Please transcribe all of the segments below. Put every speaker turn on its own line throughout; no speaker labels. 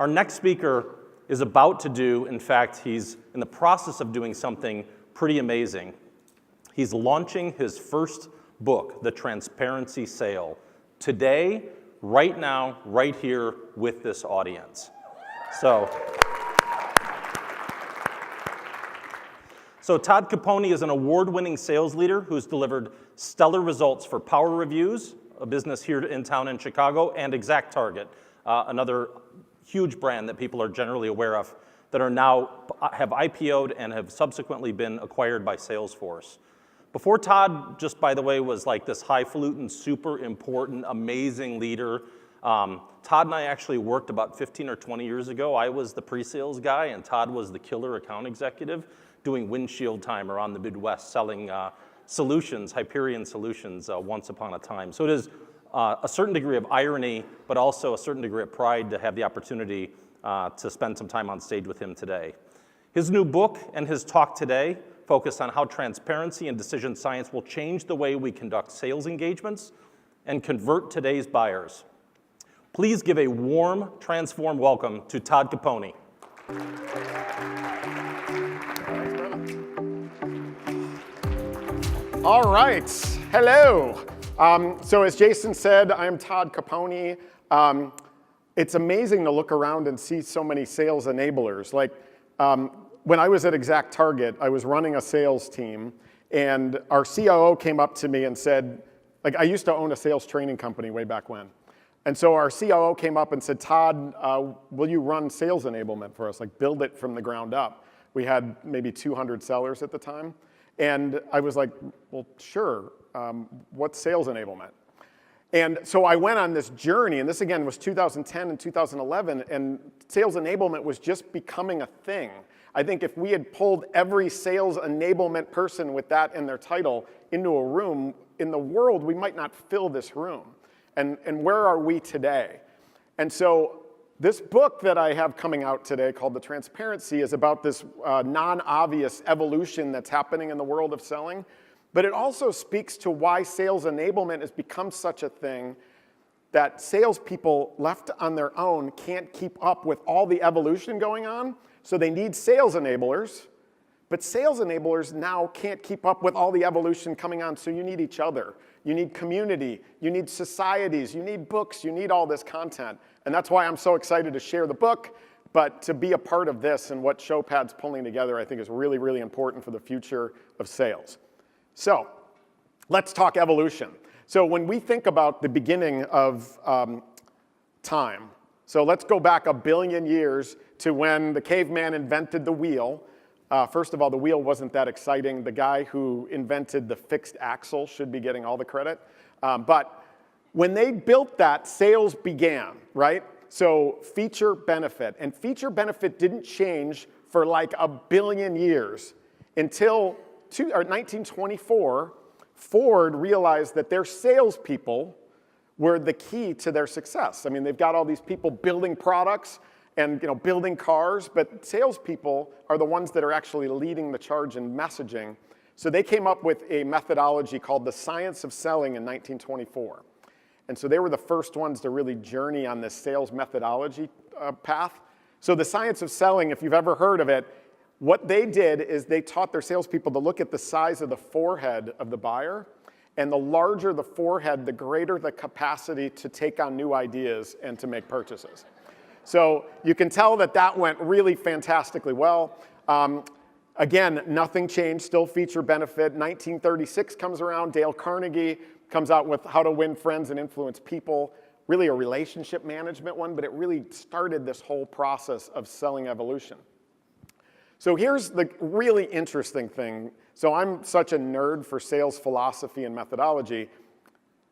Our next speaker is about to do, in fact, he's in the process of doing something pretty amazing. He's launching his first book, The Transparency Sale, today, right now, right here with this audience. So Todd Capone is an award-winning sales leader who's delivered stellar results for Power Reviews, a business here in town in Chicago, and ExactTarget, another huge brand that people are generally aware of that are now have IPO'd and have subsequently been acquired by Salesforce. Before Todd, just by the way, was like this highfalutin, super important, amazing leader. Todd and I actually worked about 15 or 20 years ago. I was the pre-sales guy, and Todd was the killer account executive doing windshield time around the Midwest, selling solutions, Hyperion solutions, once upon a time. So it is a certain degree of irony, but also a certain degree of pride to have the opportunity to spend some time on stage with him today. His new book and his talk today focus on how transparency and decision science will change the way we conduct sales engagements and convert today's buyers. Please give a warm, transformed welcome to Todd Capone.
All right, hello. So as Jason said, I'm Todd Capone. It's amazing to look around and see so many sales enablers. Like when I was at ExactTarget, I was running a sales team, and our COO came up to me and said, like I used to own a sales training company way back when. And so our COO came up and said, Todd, will you run sales enablement for us, like build it from the ground up? We had maybe 200 sellers at the time. And I was like, well, sure, what's sales enablement? And so I went on this journey, and this again was 2010 and 2011, and sales enablement was just becoming a thing. I think if we had pulled every sales enablement person with that in their title into a room in the world, we might not fill this room. And where are we today? And so this book that I have coming out today called The Transparency is about this non-obvious evolution that's happening in the world of selling. But it also speaks to why sales enablement has become such a thing that salespeople left on their own can't keep up with all the evolution going on. So they need sales enablers. But sales enablers now can't keep up with all the evolution coming on, so you need each other. You need community, you need societies, you need books, you need all this content. And that's why I'm so excited to share the book, but to be a part of this and what Showpad's pulling together I think is really, really important for the future of sales. So let's talk evolution. So when we think about the beginning of time, so let's go back 1 billion years to when the caveman invented the wheel. First of all, the wheel wasn't that exciting. The guy who invented the fixed axle should be getting all the credit. But when they built that, sales began, right? So feature benefit. And feature benefit didn't change for like 1 billion years until 1924. Ford realized that their salespeople were the key to their success. I mean, they've got all these people building products and building cars, but salespeople are the ones that are actually leading the charge in messaging. So they came up with a methodology called the science of selling in 1924. And so they were the first ones to really journey on this sales methodology path. So the science of selling, if you've ever heard of it, what they did is they taught their salespeople to look at the size of the forehead of the buyer. And the larger the forehead, the greater the capacity to take on new ideas and to make purchases. So you can tell that that went really fantastically well. Again, nothing changed, still feature benefit. 1936 comes around, Dale Carnegie comes out with How to Win Friends and Influence People, really a relationship management one, but it really started this whole process of selling evolution. So here's the really interesting thing. So I'm such a nerd for sales philosophy and methodology.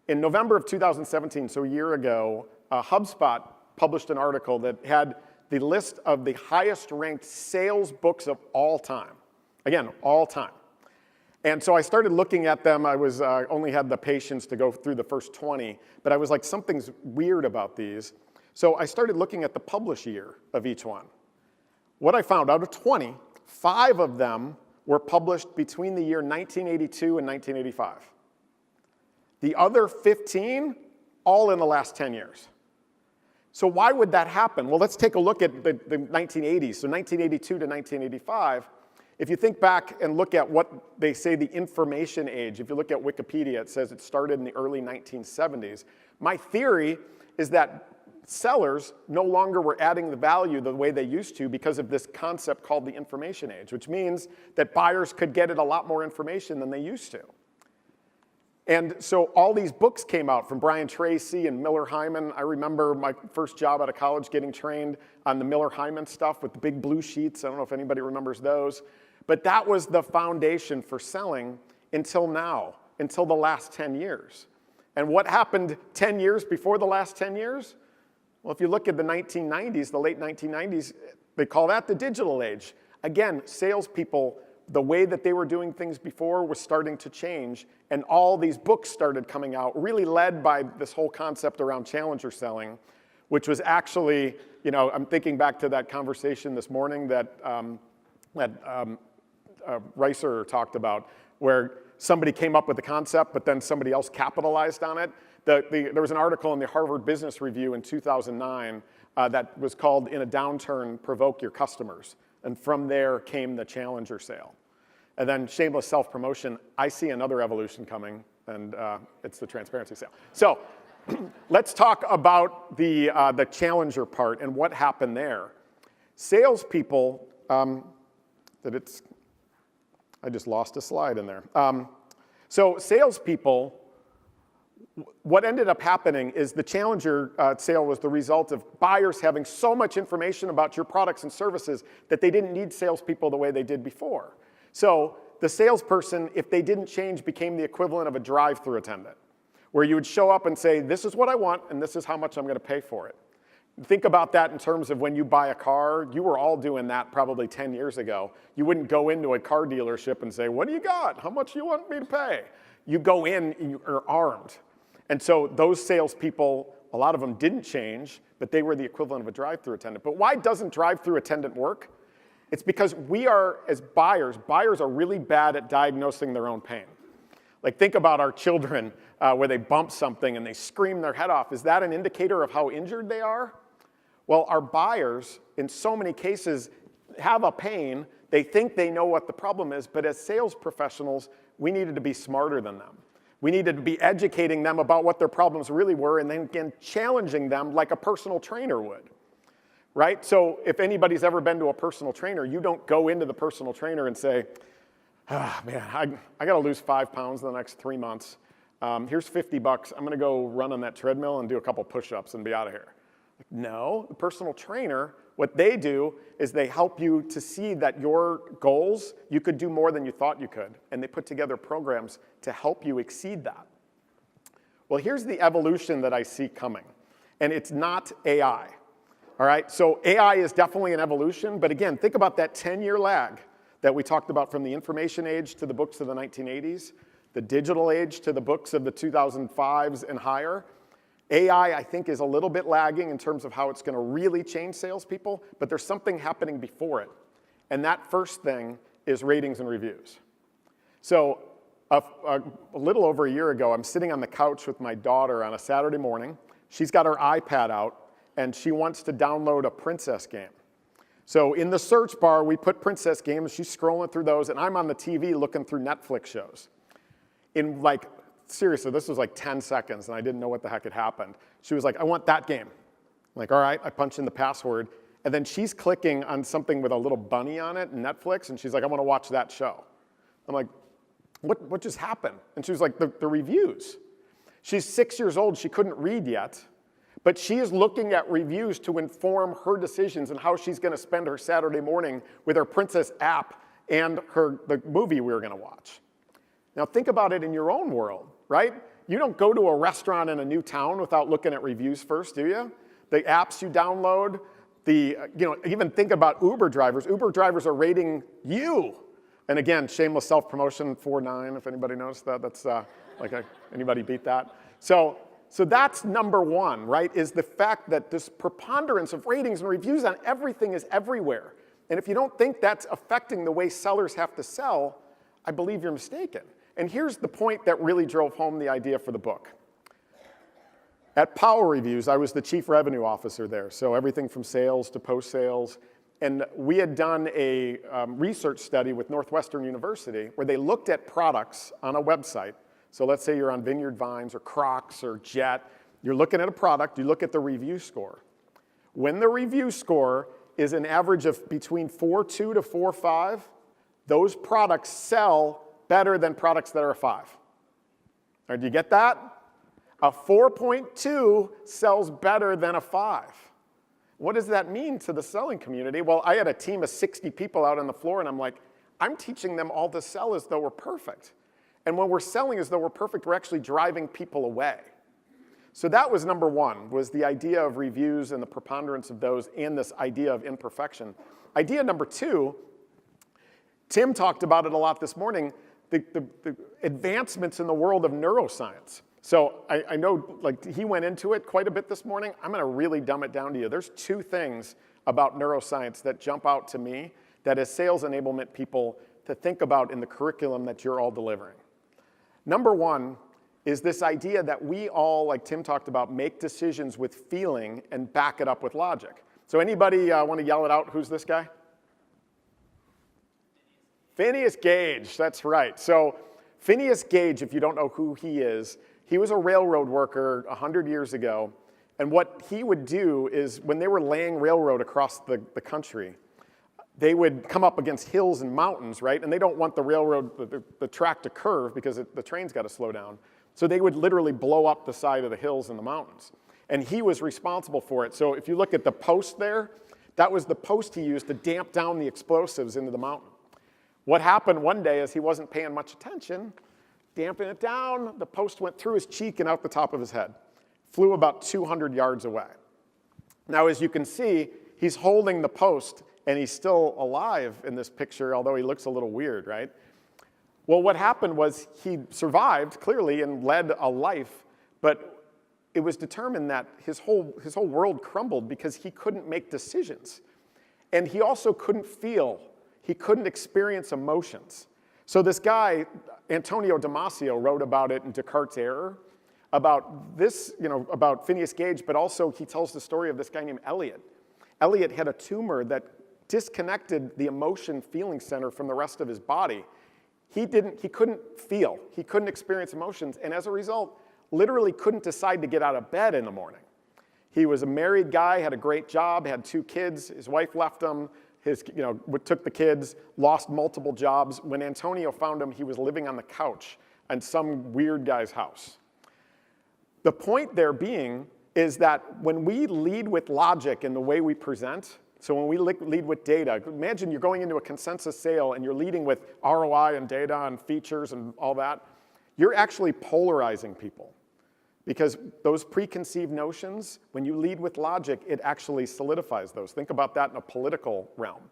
In November of 2017, so a year ago, HubSpot published an article that had the list of the highest ranked sales books of all time. Again, all time. And so I started looking at them. I was only had the patience to go through the first 20, but I was like, something's weird about these. So I started looking at the publish year of each one. What I found, out of 20, 5 of them were published between the year 1982 and 1985. The other 15, all in the last 10 years. So why would that happen? Well, let's take a look at the 1980s, so 1982 to 1985. If you think back and look at what they say the information age, if you look at Wikipedia, it says it started in the early 1970s. My theory is that sellers no longer were adding the value the way they used to because of this concept called the information age, which means that buyers could get at a lot more information than they used to. And so all these books came out from Brian Tracy and Miller Hyman. I remember my first job out of college getting trained on the Miller Hyman stuff with the big blue sheets. I don't know if anybody remembers those. But that was the foundation for selling until now, until the last 10 years. And what happened 10 years before the last 10 years? Well, if you look at the 1990s, the late 1990s, they call that the digital age. Again, salespeople, the way that they were doing things before was starting to change, and all these books started coming out, really led by this whole concept around challenger selling, which was actually, I'm thinking back to that conversation this morning that Reiser talked about, where somebody came up with the concept, but then somebody else capitalized on it. There was an article in the Harvard Business Review in 2009 that was called, "In a Downturn, Provoke Your Customers." And from there came the challenger sale. And then shameless self-promotion, I see another evolution coming, and it's the transparency sale. So let's talk about the challenger part and what happened there. Salespeople, I just lost a slide in there. So salespeople, what ended up happening is the challenger sale was the result of buyers having so much information about your products and services that they didn't need salespeople the way they did before. So the salesperson, if they didn't change, became the equivalent of a drive-through attendant, where you would show up and say, this is what I want, and this is how much I'm going to pay for it. Think about that in terms of when you buy a car. You were all doing that probably 10 years ago. You wouldn't go into a car dealership and say, what do you got? How much do you want me to pay? You go in, and you are armed. And so those salespeople, a lot of them didn't change, but they were the equivalent of a drive-through attendant. But why doesn't drive-through attendant work? It's because we are, as buyers are really bad at diagnosing their own pain. Like think about our children where they bump something and they scream their head off. Is that an indicator of how injured they are? Well, our buyers, in so many cases, have a pain. They think they know what the problem is, but as sales professionals, we needed to be smarter than them. We needed to be educating them about what their problems really were and then again challenging them like a personal trainer would. Right? So if anybody's ever been to a personal trainer, you don't go into the personal trainer and say, man, I got to lose 5 pounds in the next 3 months. Here's $50. I'm going to go run on that treadmill and do a couple push-ups and be out of here. No, the personal trainer, what they do is they help you to see that your goals, you could do more than you thought you could. And they put together programs to help you exceed that. Well, here's the evolution that I see coming. And it's not AI. All right, so AI is definitely an evolution, but again, think about that 10-year lag that we talked about from the information age to the books of the 1980s, the digital age to the books of the 2005s and higher. AI, I think, is a little bit lagging in terms of how it's going to really change salespeople, but there's something happening before it. And that first thing is ratings and reviews. So a little over a year ago, I'm sitting on the couch with my daughter on a Saturday morning. She's got her iPad out, and she wants to download a princess game. So in the search bar, we put princess games. She's scrolling through those, and I'm on the TV looking through Netflix shows. In seriously, this was like 10 seconds, and I didn't know what the heck had happened. She was like, I want that game. I'm like, all right, I punch in the password, and then she's clicking on something with a little bunny on it in Netflix, and she's like, I want to watch that show. I'm like, what just happened? And she was like, the reviews. She's 6 years old. She couldn't read yet. But she is looking at reviews to inform her decisions and how she's going to spend her Saturday morning with her Princess app and the movie we were going to watch. Now think about it in your own world, right? You don't go to a restaurant in a new town without looking at reviews first, do you? The apps you download, even think about Uber drivers. Uber drivers are rating you. And again, shameless self-promotion, 4.9, if anybody noticed that. That's anybody beat that? So that's number one, right, is the fact that this preponderance of ratings and reviews on everything is everywhere. And if you don't think that's affecting the way sellers have to sell, I believe you're mistaken. And here's the point that really drove home the idea for the book. At Power Reviews, I was the chief revenue officer there, so everything from sales to post-sales. And we had done a research study with Northwestern University where they looked at products on a website. So let's say you're on Vineyard Vines or Crocs or Jet. You're looking at a product, you look at the review score. When the review score is an average of between 4.2 to 4.5, those products sell better than products that are a 5. All right, do you get that? A 4.2 sells better than a 5. What does that mean to the selling community? Well, I had a team of 60 people out on the floor, and I'm like, I'm teaching them all to sell as though we're perfect. And when we're selling as though we're perfect, we're actually driving people away. So that was number one, was the idea of reviews and the preponderance of those and this idea of imperfection. Idea number two, Tim talked about it a lot this morning, the advancements in the world of neuroscience. So I know like he went into it quite a bit this morning. I'm going to really dumb it down to you. There's two things about neuroscience that jump out to me that as sales enablement people to think about in the curriculum that you're all delivering. Number one is this idea that we all, like Tim talked about, make decisions with feeling and back it up with logic. So anybody want to yell it out? Who's this guy? Phineas Gage, that's right. So Phineas Gage, if you don't know who he was a railroad worker 100 years ago, and what he would do is when they were laying railroad across the country, they would come up against hills and mountains, right? And they don't want the railroad, the track to curve because the train's got to slow down. So they would literally blow up the side of the hills and the mountains. And he was responsible for it. So if you look at the post there, that was the post he used to damp down the explosives into the mountain. What happened one day is he wasn't paying much attention, damping it down, the post went through his cheek and out the top of his head. Flew about 200 yards away. Now, as you can see, he's holding the post and he's still alive in this picture, although he looks a little weird, right? Well, what happened was he survived, clearly, and led a life, but it was determined that his whole world crumbled because he couldn't make decisions. And he also couldn't feel. He couldn't experience emotions. So this guy, Antonio Damasio, wrote about it in Descartes' Error, about this, about Phineas Gage, but also he tells the story of this guy named Eliot. Eliot had a tumor that disconnected the emotion feeling center from the rest of his body. He couldn't feel, he couldn't experience emotions, and as a result, literally couldn't decide to get out of bed in the morning. He was a married guy, had a great job, had 2 kids, his wife left him, took the kids, lost multiple jobs. When Antonio found him, he was living on the couch in some weird guy's house. The point there being is that when we lead with logic in the way we present, so when we lead with data, imagine you're going into a consensus sale and you're leading with ROI and data and features and all that, you're actually polarizing people. Because those preconceived notions, when you lead with logic, it actually solidifies those. Think about that in a political realm.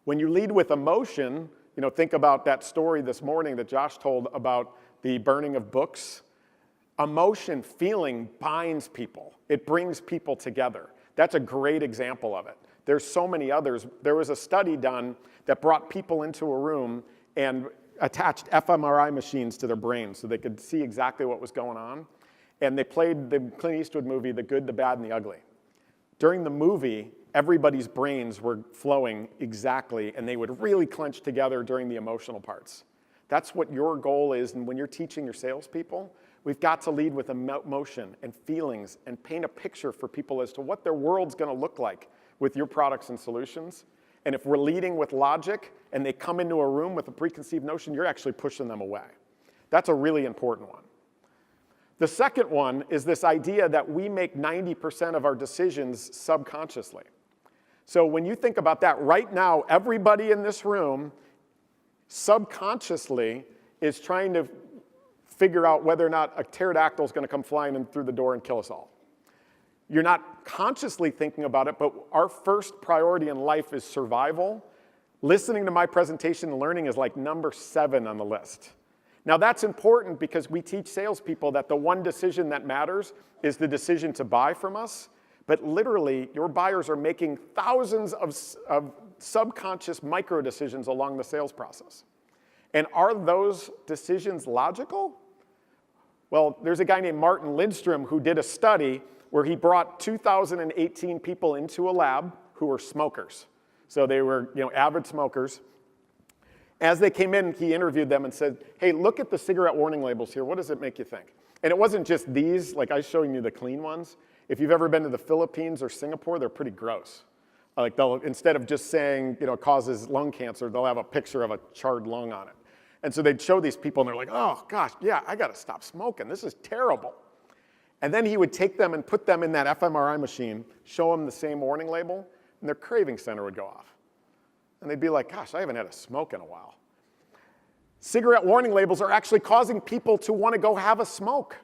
When you lead with emotion, think about that story this morning that Josh told about the burning of books. Emotion, feeling binds people. It brings people together. That's a great example of it. There's so many others. There was a study done that brought people into a room and attached fMRI machines to their brains so they could see exactly what was going on. And they played the Clint Eastwood movie, The Good, the Bad, and the Ugly. During the movie, everybody's brains were flowing exactly, and they would really clench together during the emotional parts. That's what your goal is, and when you're teaching your salespeople, we've got to lead with emotion and feelings and paint a picture for people as to what their world's going to look like with your products and solutions. And if we're leading with logic and they come into a room with a preconceived notion, you're actually pushing them away. That's a really important one. The second one is this idea that we make 90% of our decisions subconsciously. So when you think about that, right now, everybody in this room subconsciously is trying to figure out whether or not a pterodactyl is going to come flying in through the door and kill us all. You're not consciously thinking about it, but our first priority in life is survival. Listening to my presentation and learning is like number 7 on the list. Now that's important because we teach salespeople that the one decision that matters is the decision to buy from us, but literally your buyers are making thousands of subconscious micro decisions along the sales process. And are those decisions logical? Well, there's a guy named Martin Lindstrom who did a study where he brought 2,018 people into a lab who were smokers. So they were, avid smokers. As they came in, he interviewed them and said, hey, look at the cigarette warning labels here. What does it make you think? And it wasn't just these, like I was showing you the clean ones. If you've ever been to the Philippines or Singapore, they're pretty gross. Like they'll, instead of just saying, causes lung cancer, they'll have a picture of a charred lung on it. And so they'd show these people and they're like, oh gosh, yeah, I gotta stop smoking. This is terrible. And then he would take them and put them in that fMRI machine, show them the same warning label, and their craving center would go off. And they'd be like, gosh, I haven't had a smoke in a while. Cigarette warning labels are actually causing people to want to go have a smoke.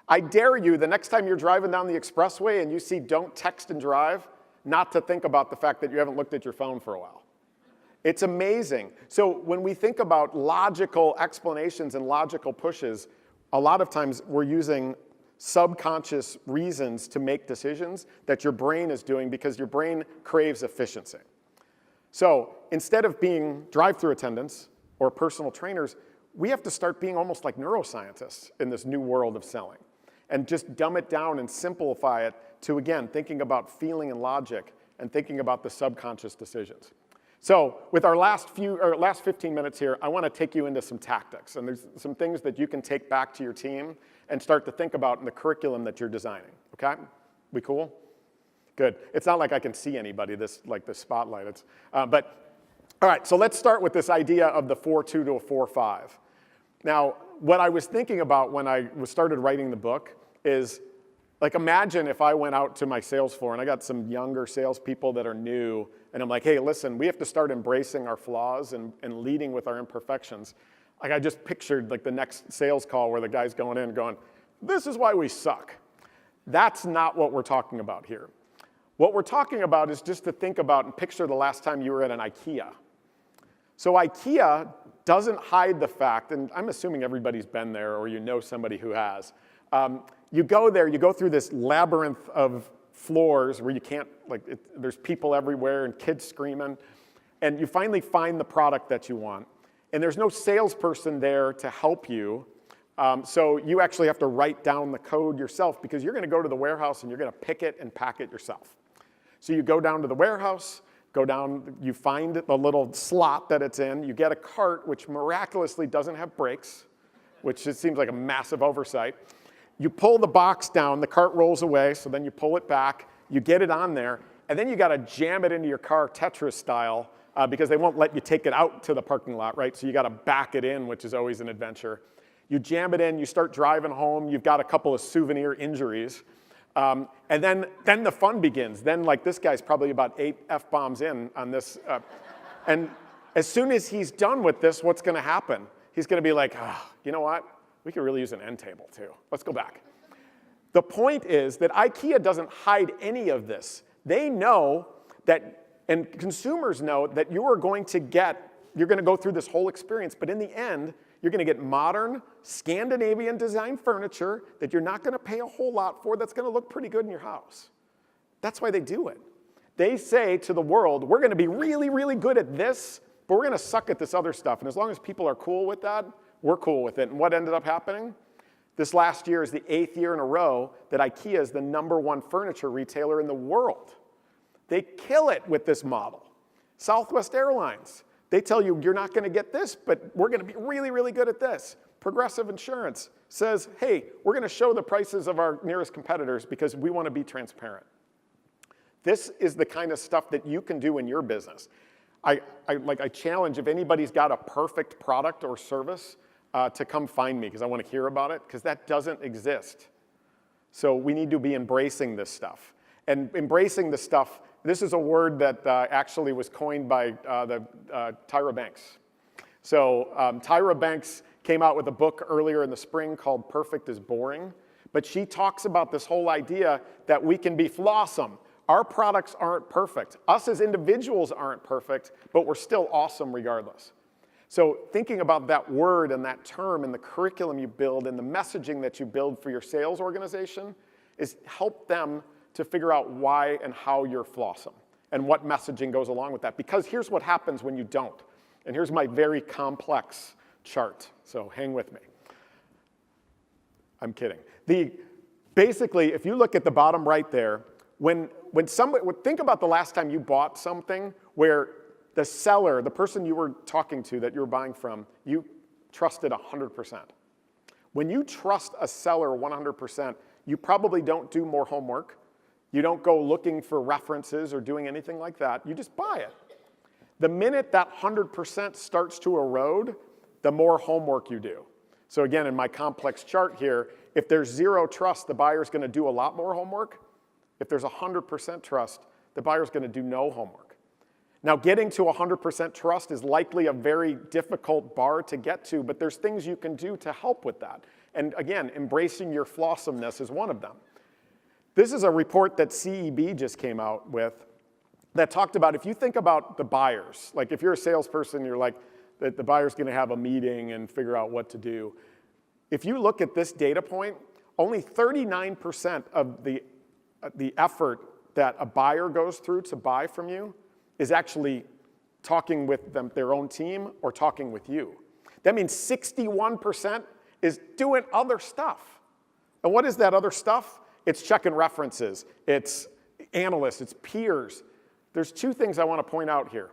I dare you, the next time you're driving down the expressway and you see don't text and drive, not to think about the fact that you haven't looked at your phone for a while. It's amazing. So when we think about logical explanations and logical pushes, a lot of times we're using subconscious reasons to make decisions that your brain is doing because your brain craves efficiency. So instead of being drive-through attendants or personal trainers, we have to start being almost like neuroscientists in this new world of selling and just dumb it down and simplify it to, again, thinking about feeling and logic and thinking about the subconscious decisions. So with our last 15 minutes here, I want to take you into some tactics. And there's some things that you can take back to your team and start to think about in the curriculum that you're designing. Okay? We cool? Good. It's not like I can see anybody, this spotlight. But all right, so let's start with this idea of the 4-2 to a 4-5. Now, what I was thinking about when I started writing the book is, like, imagine if I went out to my sales floor and I got some younger salespeople that are new, and I'm like, hey, listen, we have to start embracing our flaws and leading with our imperfections. Like, I just pictured like the next sales call where the guy's going in going, this is why we suck. That's not what we're talking about here. What we're talking about is just to think about and picture the last time you were at an IKEA. So IKEA doesn't hide the fact, and I'm assuming everybody's been there or you know somebody who has. You go there, you go through this labyrinth of floors where you can't, there's people everywhere and kids screaming, and you finally find the product that you want. And there's no salesperson there to help you, so you actually have to write down the code yourself because you're gonna go to the warehouse and you're gonna pick it and pack it yourself. So you go down to the warehouse, go down, you find the little slot that it's in, you get a cart which miraculously doesn't have brakes, which just seems like a massive oversight. You pull the box down, the cart rolls away, so then you pull it back, you get it on there, and then you gotta jam it into your car Tetris style because they won't let you take it out to the parking lot, right? So you gotta back it in, which is always an adventure. You jam it in, you start driving home, you've got a couple of souvenir injuries, and then the fun begins. Then, like, this guy's probably about 8 F-bombs in on this, and as soon as he's done with this, what's gonna happen? He's gonna be like, oh, you know what? We could really use an end table too. Let's go back. The point is that IKEA doesn't hide any of this. They know that, and consumers know that you're going to go through this whole experience, but in the end, you're gonna get modern, Scandinavian design furniture that you're not gonna pay a whole lot for that's gonna look pretty good in your house. That's why they do it. They say to the world, we're gonna be really, really good at this, but we're gonna suck at this other stuff. And as long as people are cool with that, we're cool with it. And what ended up happening? This last year is the 8th year in a row that IKEA is the #1 furniture retailer in the world. They kill it with this model. Southwest Airlines, they tell you you're not gonna get this, but we're gonna be really, really good at this. Progressive Insurance says, hey, we're gonna show the prices of our nearest competitors because we wanna be transparent. This is the kind of stuff that you can do in your business. I challenge if anybody's got a perfect product or service to come find me because I want to hear about it because that doesn't exist. So we need to be embracing this stuff. And embracing the stuff, this is a word that actually was coined by Tyra Banks. So Tyra Banks came out with a book earlier in the spring called Perfect is Boring. But she talks about this whole idea that we can be flawsome. Our products aren't perfect. Us as individuals aren't perfect, but we're still awesome regardless. So thinking about that word and that term and the curriculum you build and the messaging that you build for your sales organization is help them to figure out why and how you're flawsome and what messaging goes along with that. Because here's what happens when you don't. And here's my very complex chart, so hang with me. I'm kidding. Basically, if you look at the bottom right there, when somebody, think about the last time you bought something where the seller, the person you were talking to that you were buying from, you trusted 100%. When you trust a seller 100%, you probably don't do more homework. You don't go looking for references or doing anything like that. You just buy it. The minute that 100% starts to erode, the more homework you do. So again, in my complex chart here, if there's 0 trust, the buyer's going to do a lot more homework. If there's 100% trust, the buyer's going to do no homework. Now, getting to 100% trust is likely a very difficult bar to get to, but there's things you can do to help with that. And again, embracing your flawsomeness is one of them. This is a report that CEB just came out with that talked about, if you think about the buyers, like if you're a salesperson, you're like, the buyer's going to have a meeting and figure out what to do. If you look at this data point, only 39% of the effort that a buyer goes through to buy from you is actually talking with their own team or talking with you. That means 61% is doing other stuff. And what is that other stuff? It's checking references, it's analysts, it's peers. There's 2 things I want to point out here.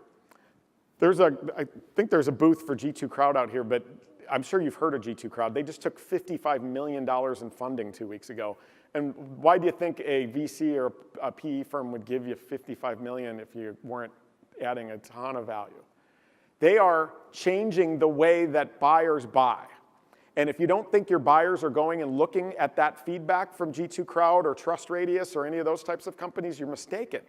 I think there's a booth for G2 Crowd out here, but I'm sure you've heard of G2 Crowd. They just took $55 million in funding 2 weeks ago. And why do you think a VC or a PE firm would give you $55 million if you weren't adding a ton of value? They are changing the way that buyers buy. And if you don't think your buyers are going and looking at that feedback from G2 Crowd or Trust Radius or any of those types of companies, you're mistaken.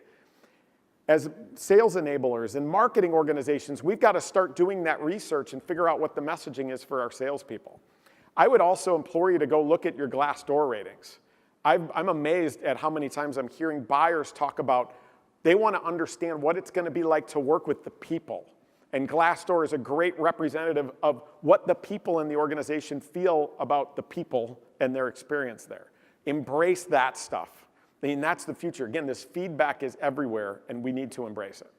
As sales enablers and marketing organizations, we've got to start doing that research and figure out what the messaging is for our salespeople. I would also implore you to go look at your Glassdoor ratings. I'm amazed at how many times I'm hearing buyers talk about they want to understand what it's going to be like to work with the people. And Glassdoor is a great representative of what the people in the organization feel about the people and their experience there. Embrace that stuff. I mean, that's the future. Again, this feedback is everywhere, and we need to embrace it.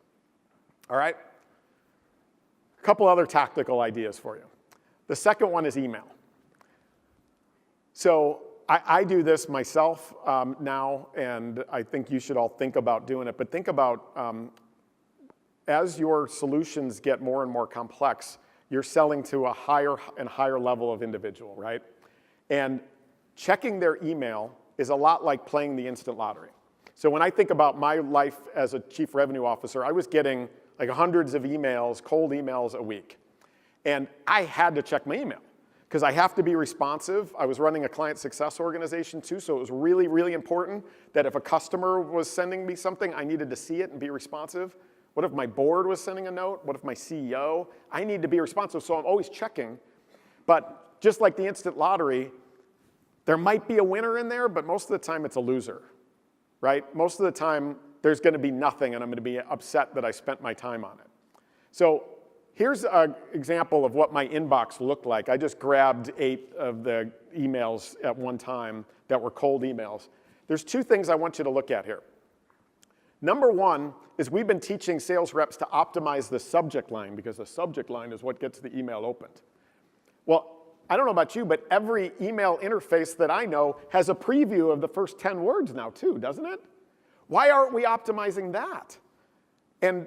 All right? A couple other tactical ideas for you. The second one is email. So I do this myself now, and I think you should all think about doing it. But think about as your solutions get more and more complex, you're selling to a higher and higher level of individual, right? And checking their email is a lot like playing the instant lottery. So when I think about my life as a chief revenue officer, I was getting like hundreds of emails, cold emails a week. And I had to check my email because I have to be responsive. I was running a client success organization too, so it was really, really important that if a customer was sending me something, I needed to see it and be responsive. What if my board was sending a note? What if my CEO? I need to be responsive, so I'm always checking. But just like the instant lottery, there might be a winner in there, but most of the time it's a loser, right? Most of the time there's going to be nothing, and I'm going to be upset that I spent my time on it. So here's an example of what my inbox looked like. I just grabbed 8 of the emails at one time that were cold emails. There's 2 things I want you to look at here. Number 1 is we've been teaching sales reps to optimize the subject line because the subject line is what gets the email opened. Well, I don't know about you, but every email interface that I know has a preview of the first 10 words now too, doesn't it? Why aren't we optimizing that? And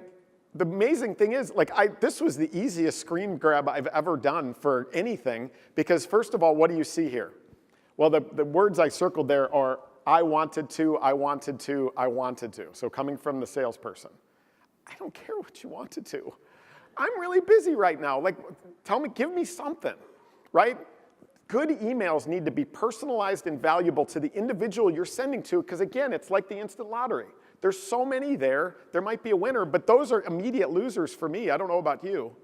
the amazing thing is, this was the easiest screen grab I've ever done for anything because first of all, what do you see here? Well, the words I circled there are I wanted to, I wanted to, I wanted to. So coming from the salesperson. I don't care what you wanted to. I'm really busy right now. Tell me, give me something. Right? Good emails need to be personalized and valuable to the individual you're sending to because, again, it's like the instant lottery. There's so many there. There might be a winner, but those are immediate losers for me. I don't know about you.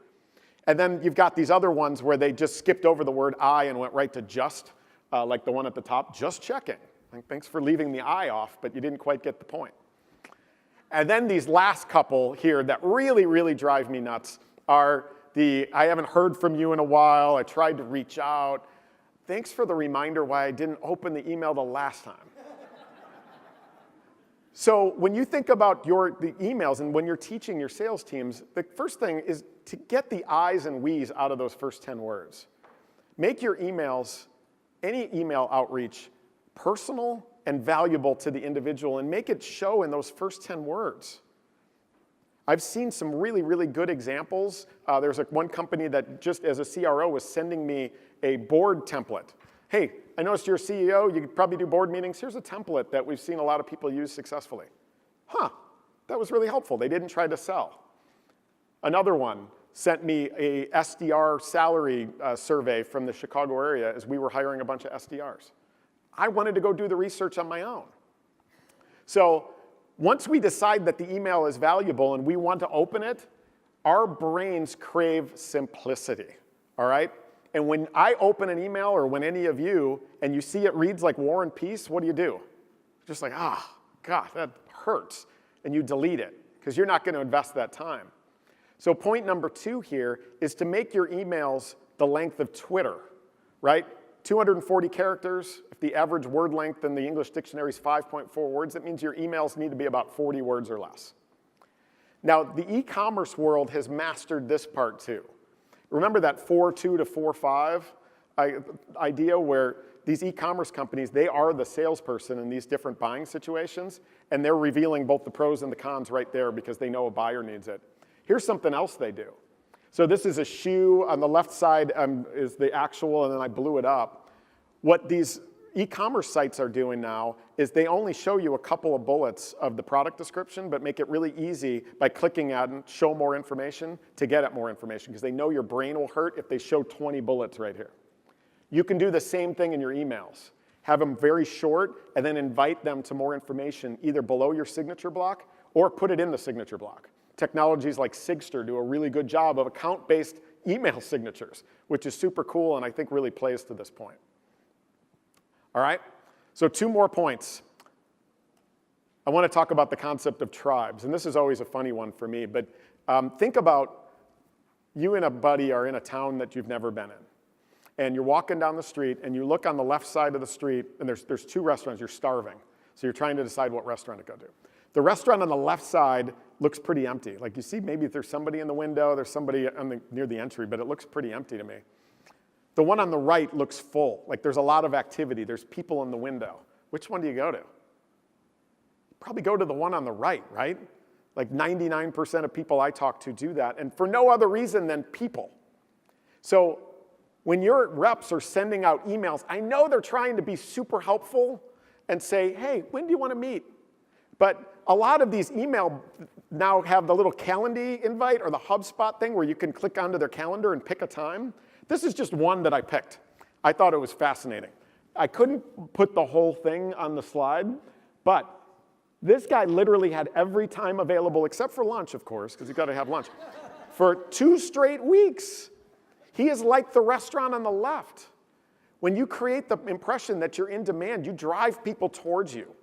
And then you've got these other ones where they just skipped over the word I and went right to just, like the one at the top, just checking. Thanks for leaving the I off, but you didn't quite get the point. And then these last couple here that really, really drive me nuts are I haven't heard from you in a while. I tried to reach out. Thanks for the reminder why I didn't open the email the last time. So when you think about the emails and when you're teaching your sales teams, the first thing is to get the I's and we's out of those first 10 words. Make your emails any email outreach personal and valuable to the individual, and make it show in those first 10 words. I've seen some really, really good examples. There's one company that just as a CRO was sending me a board template. Hey, I noticed you're a CEO, you could probably do board meetings. Here's a template that we've seen a lot of people use successfully. Huh, that was really helpful. They didn't try to sell. Another one sent me a SDR salary survey from the Chicago area as we were hiring a bunch of SDRs. I wanted to go do the research on my own. So once we decide that the email is valuable and we want to open it, our brains crave simplicity, all right? And when I open an email, or when any of you, and you see it reads like War and Peace, what do? Just like, God, that hurts. And you delete it, because you're not going to invest that time. So point number 2 here is to make your emails the length of Twitter, right? 240 characters. If the average word length in the English dictionary is 5.4 words, that means your emails need to be about 40 words or less. Now, the e-commerce world has mastered this part too. Remember that 4.2 to 4.5 idea where these e-commerce companies, they are the salesperson in these different buying situations, and they're revealing both the pros and the cons right there because they know a buyer needs it. Here's something else they do. So this is a shoe. On the left side is the actual, and then I blew it up. What these e-commerce sites are doing now is they only show you a couple of bullets of the product description, but make it really easy by clicking at and show more information to get at more information, because they know your brain will hurt if they show 20 bullets right here. You can do the same thing in your emails. Have them very short, and then invite them to more information either below your signature block or put it in the signature block. Technologies like Sigster do a really good job of account-based email signatures, which is super cool and I think really plays to this point. All right, so 2 more points. I want to talk about the concept of tribes, and this is always a funny one for me, but think about you and a buddy are in a town that you've never been in, and you're walking down the street, and you look on the left side of the street, and there's 2 restaurants. You're starving, so you're trying to decide what restaurant to go to. The restaurant on the left side looks pretty empty. Like you see maybe there's somebody in the window, there's somebody near the entry, but it looks pretty empty to me. The one on the right looks full, like there's a lot of activity, there's people in the window. Which one do you go to? Probably go to the one on the right, right? Like 99% of people I talk to do that, and for no other reason than people. So when your reps are sending out emails, I know they're trying to be super helpful and say, hey, when do you want to meet? But a lot of these email now have the little Calendly invite or the HubSpot thing where you can click onto their calendar and pick a time. This is just one that I picked. I thought it was fascinating. I couldn't put the whole thing on the slide, but this guy literally had every time available, except for lunch, of course, because you've got to have lunch, for 2 straight weeks. He is like the restaurant on the left. When you create the impression that you're in demand, you drive people towards you.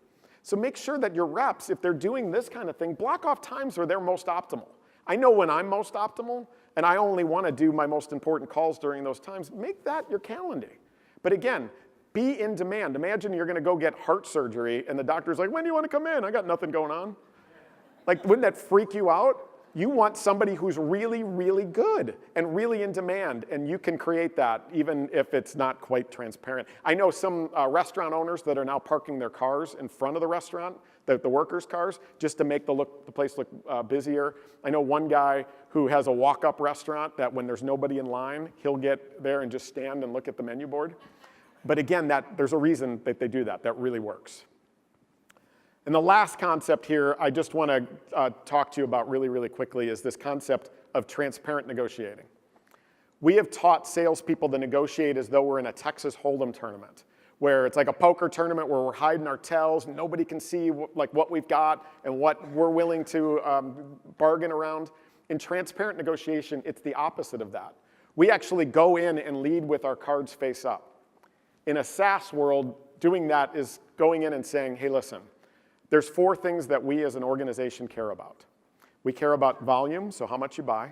So make sure that your reps, if they're doing this kind of thing, block off times where they're most optimal. I know when I'm most optimal, and I only want to do my most important calls during those times. Make that your calendar. But again, be in demand. Imagine you're going to go get heart surgery, and the doctor's like, when do you want to come in? I got nothing going on. Like, wouldn't that freak you out? You want somebody who's really, really good and really in demand, and you can create that even if it's not quite transparent. I know some restaurant owners that are now parking their cars in front of the restaurant, the workers' cars, just to make the place look busier. I know one guy who has a walk-up restaurant that when there's nobody in line, he'll get there and just stand and look at the menu board. But again, there's a reason that they do that. That really works. And the last concept here I just want to talk to you about really, really quickly is this concept of transparent negotiating. We have taught salespeople to negotiate as though we're in a Texas Hold'em tournament, where it's like a poker tournament where we're hiding our tells, and nobody can see what we've got and what we're willing to bargain around. In transparent negotiation, it's the opposite of that. We actually go in and lead with our cards face up. In a SaaS world, doing that is going in and saying, hey, listen, there's 4 things that we as an organization care about. We care about volume, so how much you buy,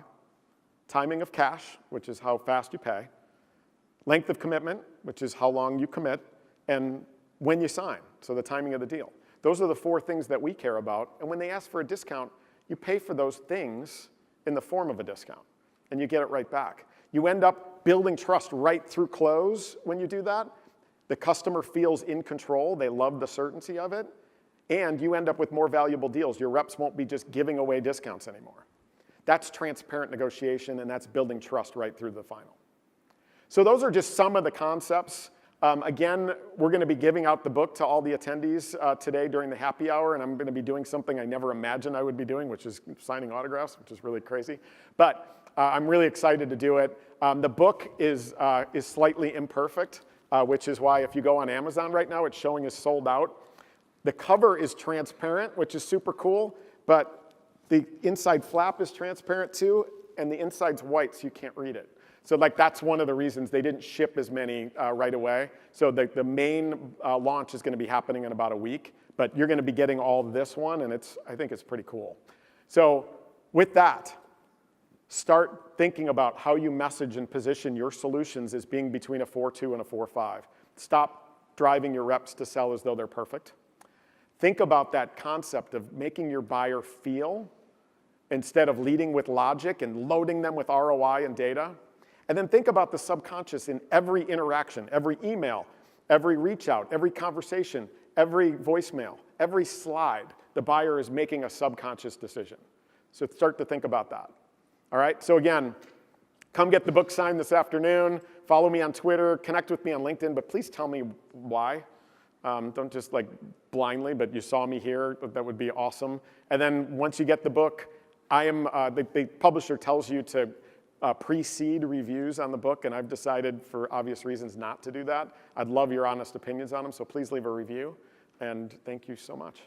timing of cash, which is how fast you pay, length of commitment, which is how long you commit, and when you sign, so the timing of the deal. Those are the 4 things that we care about, and when they ask for a discount, you pay for those things in the form of a discount, and you get it right back. You end up building trust right through close when you do that. The customer feels in control. They love the certainty of it. And you end up with more valuable deals. Your reps won't be just giving away discounts anymore. That's transparent negotiation, and that's building trust right through the final. So those are just some of the concepts. Again, we're going to be giving out the book to all the attendees today during the happy hour, and I'm going to be doing something I never imagined I would be doing, which is signing autographs, which is really crazy. But I'm really excited to do it. The book is slightly imperfect, which is why if you go on Amazon right now, it's showing is sold out. The cover is transparent, which is super cool, but the inside flap is transparent too, and the inside's white, so you can't read it. So like that's one of the reasons they didn't ship as many right away. So the main launch is going to be happening in about a week, but you're going to be getting all this one, and I think it's pretty cool. So with that, start thinking about how you message and position your solutions as being between a 4.2 and a 4.5. Stop driving your reps to sell as though they're perfect. Think about that concept of making your buyer feel instead of leading with logic and loading them with ROI and data. And then think about the subconscious in every interaction, every email, every reach out, every conversation, every voicemail, every slide. The buyer is making a subconscious decision. So start to think about that. All right, so again, come get the book signed this afternoon. Follow me on Twitter, connect with me on LinkedIn, but please tell me why. Don't just like blindly, but you saw me here, that would be awesome. And then once you get the book, the publisher tells you to precede reviews on the book, and I've decided for obvious reasons not to do that. I'd love your honest opinions on them, so please leave a review, and thank you so much.